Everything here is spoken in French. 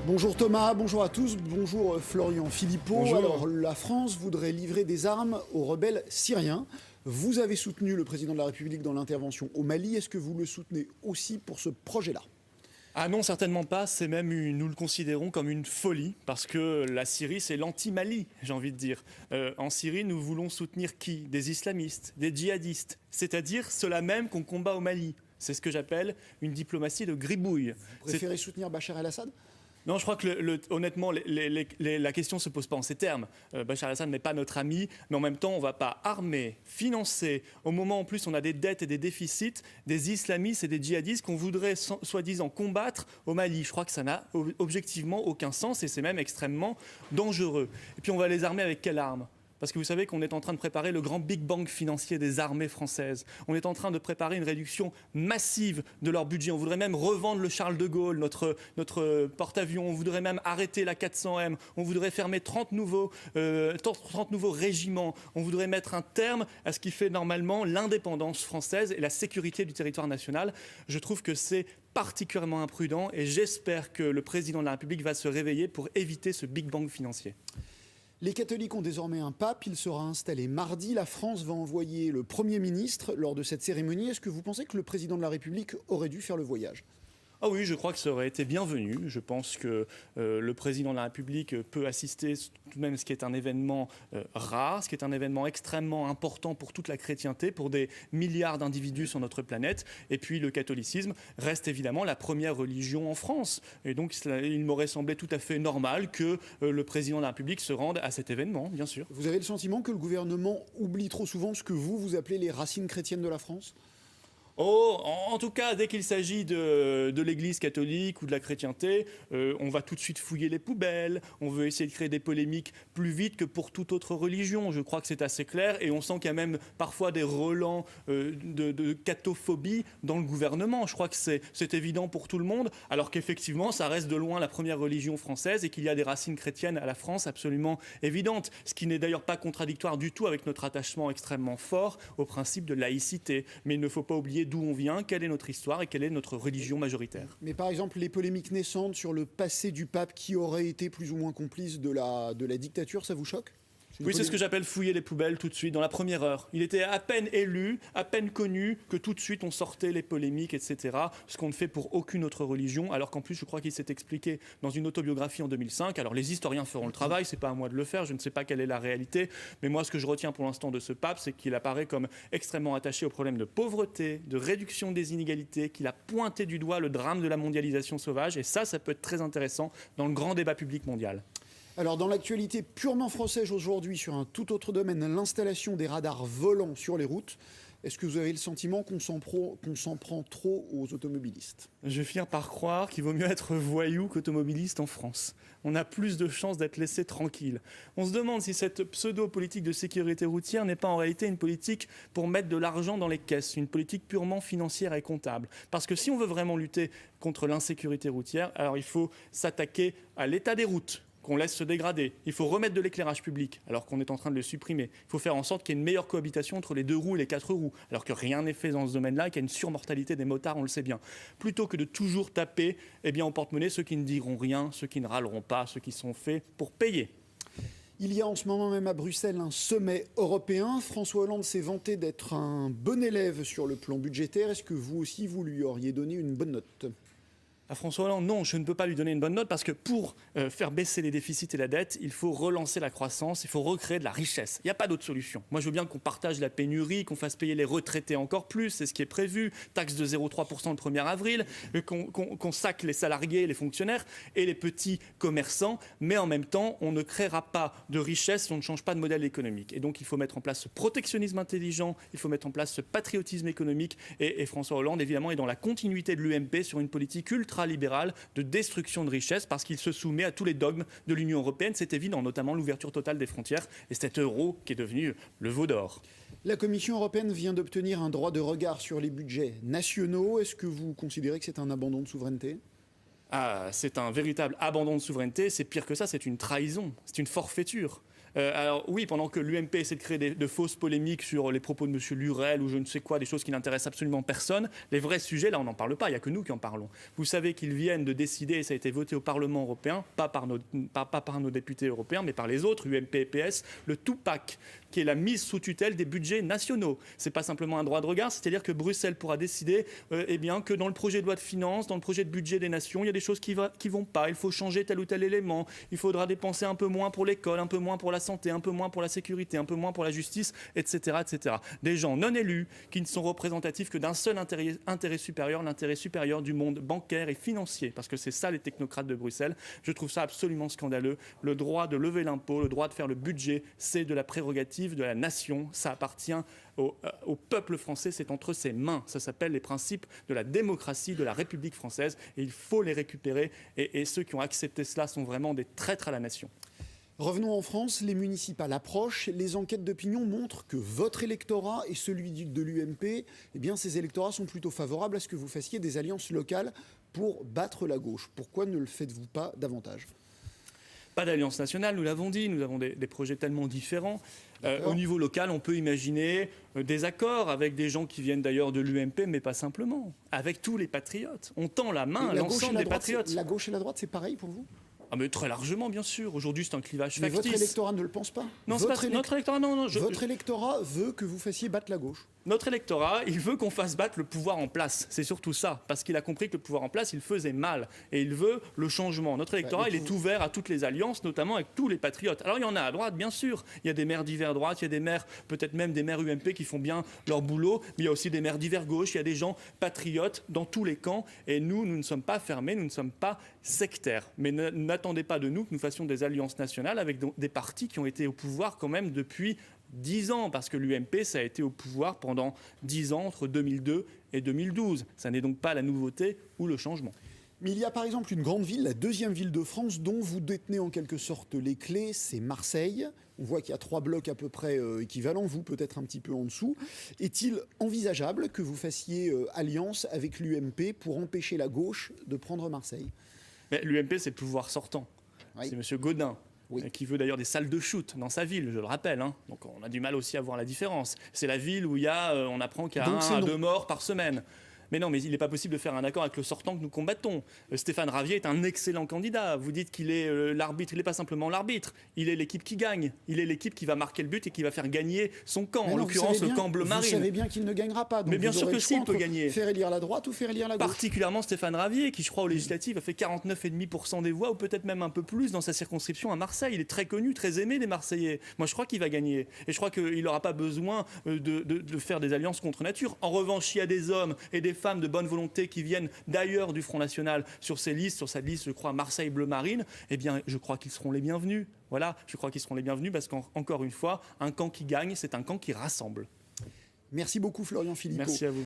Bonjour Thomas, bonjour à tous, bonjour Florian Philippot. Bonjour. Alors la France voudrait livrer des armes aux rebelles syriens. Vous avez soutenu le président de la République dans l'intervention au Mali. Est-ce que vous le soutenez aussi pour ce projet-là ? Ah non, certainement pas. C'est même, nous le considérons comme une folie, parce que la Syrie, c'est l'anti-Mali, j'ai envie de dire. En Syrie, nous voulons soutenir qui ? Des islamistes, des djihadistes, c'est-à-dire ceux-là même qu'on combat au Mali. C'est ce que j'appelle une diplomatie de gribouille. Vous préférez soutenir Bachar el-Assad ? Non, je crois que honnêtement, la question ne se pose pas en ces termes. Bachar el-Assad n'est pas notre ami, mais en même temps, on ne va pas armer, financer, au moment en plus on a des dettes et des déficits, des islamistes et des djihadistes qu'on voudrait soi-disant combattre au Mali. Je crois que ça n'a objectivement aucun sens et c'est même extrêmement dangereux. Et puis on va les armer avec quelle arme ? Parce que vous savez qu'on est en train de préparer le grand Big Bang financier des armées françaises. On est en train de préparer une réduction massive de leur budget. On voudrait même revendre le Charles de Gaulle, notre porte-avions. On voudrait même arrêter la 400M. On voudrait fermer 30 nouveaux régiments. On voudrait mettre un terme à ce qui fait normalement l'indépendance française et la sécurité du territoire national. Je trouve que c'est particulièrement imprudent et j'espère que le président de la République va se réveiller pour éviter ce Big Bang financier. Les catholiques ont désormais un pape, il sera installé mardi. La France va envoyer le Premier ministre lors de cette cérémonie. Est-ce que vous pensez que le président de la République aurait dû faire le voyage ? Ah oui, je crois que ça aurait été bienvenu. Je pense que le président de la République peut assister tout de même à ce qui est un événement rare, ce qui est un événement extrêmement important pour toute la chrétienté, pour des milliards d'individus sur notre planète. Et puis le catholicisme reste évidemment la première religion en France. Et donc il m'aurait semblé tout à fait normal que le président de la République se rende à cet événement, bien sûr. Vous avez le sentiment que le gouvernement oublie trop souvent ce que vous appelez les racines chrétiennes de la France ? Oh, en tout cas, dès qu'il s'agit de l'Église catholique ou de la chrétienté, on va tout de suite fouiller les poubelles, on veut essayer de créer des polémiques plus vite que pour toute autre religion. Je crois que c'est assez clair et on sent qu'il y a même parfois des relents de cathophobie dans le gouvernement. Je crois que c'est évident pour tout le monde, alors qu'effectivement, ça reste de loin la première religion française et qu'il y a des racines chrétiennes à la France absolument évidentes, ce qui n'est d'ailleurs pas contradictoire du tout avec notre attachement extrêmement fort au principe de laïcité. Mais il ne faut pas oublier d'où on vient, quelle est notre histoire et quelle est notre religion majoritaire. Mais par exemple, les polémiques naissantes sur le passé du pape qui aurait été plus ou moins complice de la dictature, ça vous choque ? Oui, c'est ce que j'appelle fouiller les poubelles tout de suite, dans la première heure. Il était à peine élu, à peine connu, que tout de suite on sortait les polémiques, etc. Ce qu'on ne fait pour aucune autre religion, alors qu'en plus je crois qu'il s'est expliqué dans une autobiographie en 2005. Alors les historiens feront le travail, c'est pas à moi de le faire, je ne sais pas quelle est la réalité. Mais moi ce que je retiens pour l'instant de ce pape, c'est qu'il apparaît comme extrêmement attaché au problème de pauvreté, de réduction des inégalités, qu'il a pointé du doigt le drame de la mondialisation sauvage. Et ça peut être très intéressant dans le grand débat public mondial. Alors dans l'actualité purement française aujourd'hui, sur un tout autre domaine, l'installation des radars volants sur les routes, est-ce que vous avez le sentiment qu'on s'en prend trop aux automobilistes ? Je vais finir par croire qu'il vaut mieux être voyou qu'automobiliste en France. On a plus de chances d'être laissé tranquille. On se demande si cette pseudo-politique de sécurité routière n'est pas en réalité une politique pour mettre de l'argent dans les caisses, une politique purement financière et comptable. Parce que si on veut vraiment lutter contre l'insécurité routière, alors il faut s'attaquer à l'état des routes, qu'on laisse se dégrader. Il faut remettre de l'éclairage public, alors qu'on est en train de le supprimer. Il faut faire en sorte qu'il y ait une meilleure cohabitation entre les 2 roues et les 4 roues, alors que rien n'est fait dans ce domaine-là et qu'il y a une surmortalité des motards, on le sait bien. Plutôt que de toujours taper au porte-monnaie ceux qui ne diront rien, ceux qui ne râleront pas, ceux qui sont faits pour payer. Il y a en ce moment même à Bruxelles un sommet européen. François Hollande s'est vanté d'être un bon élève sur le plan budgétaire. Est-ce que vous aussi, vous lui auriez donné une bonne note ? À François Hollande, non, je ne peux pas lui donner une bonne note parce que pour faire baisser les déficits et la dette, il faut relancer la croissance, il faut recréer de la richesse. Il n'y a pas d'autre solution. Moi, je veux bien qu'on partage la pénurie, qu'on fasse payer les retraités encore plus, c'est ce qui est prévu, taxe de 0,3% le 1er avril, qu'on saque les salariés, les fonctionnaires et les petits commerçants, mais en même temps, on ne créera pas de richesse si on ne change pas de modèle économique. Et donc, il faut mettre en place ce protectionnisme intelligent, il faut mettre en place ce patriotisme économique et François Hollande, évidemment, est dans la continuité de l'UMP sur une politique ultra-libéral de destruction de richesses parce qu'il se soumet à tous les dogmes de l'Union européenne. C'est évident, notamment l'ouverture totale des frontières et cet euro qui est devenu le veau d'or. La Commission européenne vient d'obtenir un droit de regard sur les budgets nationaux. Est-ce que vous considérez que c'est un abandon de souveraineté ? Ah, c'est un véritable abandon de souveraineté. C'est pire que ça, c'est une trahison, c'est une forfaiture. Alors oui, pendant que l'UMP essaie de créer de fausses polémiques sur les propos de M. Lurel ou je ne sais quoi, des choses qui n'intéressent absolument personne, les vrais sujets, là on n'en parle pas, il n'y a que nous qui en parlons. Vous savez qu'ils viennent de décider, et ça a été voté au Parlement européen, pas par nos députés européens, mais par les autres, UMP et PS, le two-pack, qui est la mise sous tutelle des budgets nationaux. Ce n'est pas simplement un droit de regard, c'est-à-dire que Bruxelles pourra décider que dans le projet de loi de finances, dans le projet de budget des nations, il y a des choses qui ne vont pas, il faut changer tel ou tel élément, il faudra dépenser un peu moins pour l'école, un peu moins pour la santé, un peu moins pour la sécurité, un peu moins pour la justice, etc. etc. Des gens non élus qui ne sont représentatifs que d'un seul intérêt supérieur, l'intérêt supérieur du monde bancaire et financier, parce que c'est ça les technocrates de Bruxelles. Je trouve ça absolument scandaleux. Le droit de lever l'impôt, le droit de faire le budget, c'est de la prérogative de la nation, ça appartient au peuple français, c'est entre ses mains. Ça s'appelle les principes de la démocratie, de la République française, et il faut les récupérer. Et ceux qui ont accepté cela sont vraiment des traîtres à la nation. Revenons en France, les municipales approchent. Les enquêtes d'opinion montrent que votre électorat et celui de l'UMP, eh bien, ces électorats sont plutôt favorables à ce que vous fassiez des alliances locales pour battre la gauche. Pourquoi ne le faites-vous pas davantage ? Pas d'alliance nationale, nous l'avons dit, nous avons des projets tellement différents. Au niveau local, on peut imaginer des accords avec des gens qui viennent d'ailleurs de l'UMP, mais pas simplement, avec tous les patriotes. On tend la main à l'ensemble des patriotes. La gauche et la droite, c'est pareil pour vous ? Ah mais très largement, bien sûr. Aujourd'hui, c'est un clivage mais factice. Votre électorat ne le pense pas ? Non, c'est pas notre électorat, non. Votre électorat veut que vous fassiez battre la gauche ? Notre électorat, il veut qu'on fasse battre le pouvoir en place. C'est surtout ça, parce qu'il a compris que le pouvoir en place, il faisait mal. Et il veut le changement. Notre électorat, il est ouvert à toutes les alliances, notamment avec tous les patriotes. Alors, il y en a à droite, bien sûr. Il y a des maires d'hiver droite, il y a des maires, peut-être même des maires UMP qui font bien leur boulot. Mais il y a aussi des maires d'hiver gauche. Il y a des gens patriotes dans tous les camps. Et nous ne sommes pas fermés, nous ne sommes pas sectaires. Mais n'attendez pas de nous que nous fassions des alliances nationales avec des partis qui ont été au pouvoir quand même depuis 10 ans, parce que l'UMP, ça a été au pouvoir pendant 10 ans, entre 2002 et 2012. Ça n'est donc pas la nouveauté ou le changement. Mais il y a par exemple une grande ville, la deuxième ville de France, dont vous détenez en quelque sorte les clés, c'est Marseille. On voit qu'il y a 3 blocs à peu près équivalents, vous peut-être un petit peu en dessous. Est-il envisageable que vous fassiez alliance avec l'UMP pour empêcher la gauche de prendre Marseille ? L'UMP, c'est le pouvoir sortant. Oui. C'est M. Gaudin. Oui. Qui veut d'ailleurs des salles de shoot dans sa ville, je le rappelle. Donc on a du mal aussi à voir la différence. C'est la ville où on apprend qu'il y a 1 à 2 morts par semaine. Mais non, mais il n'est pas possible de faire un accord avec le sortant que nous combattons. Stéphane Ravier est un excellent candidat. Vous dites qu'il est l'arbitre. Il n'est pas simplement l'arbitre. Il est l'équipe qui gagne. Il est l'équipe qui va marquer le but et qui va faire gagner son camp. En l'occurrence, le camp bleu marine. Vous savez bien qu'il ne gagnera pas. Donc mais bien sûr que si, il peut gagner. Faire élire la droite ou faire élire la gauche. Particulièrement Stéphane Ravier, qui, je crois, aux législatives, a fait 49,5% des voix, ou peut-être même un peu plus dans sa circonscription à Marseille. Il est très connu, très aimé des Marseillais. Moi, je crois qu'il va gagner. Et je crois qu'il n'aura pas besoin de faire des alliances contre nature. En revanche, il y a des hommes et des femmes de bonne volonté qui viennent d'ailleurs du Front National sur cette liste, je crois, Marseille Bleu Marine, eh bien, je crois qu'ils seront les bienvenus. Voilà, je crois qu'ils seront les bienvenus parce qu'encore une fois, un camp qui gagne, c'est un camp qui rassemble. Merci beaucoup, Florian Philippot. Merci à vous.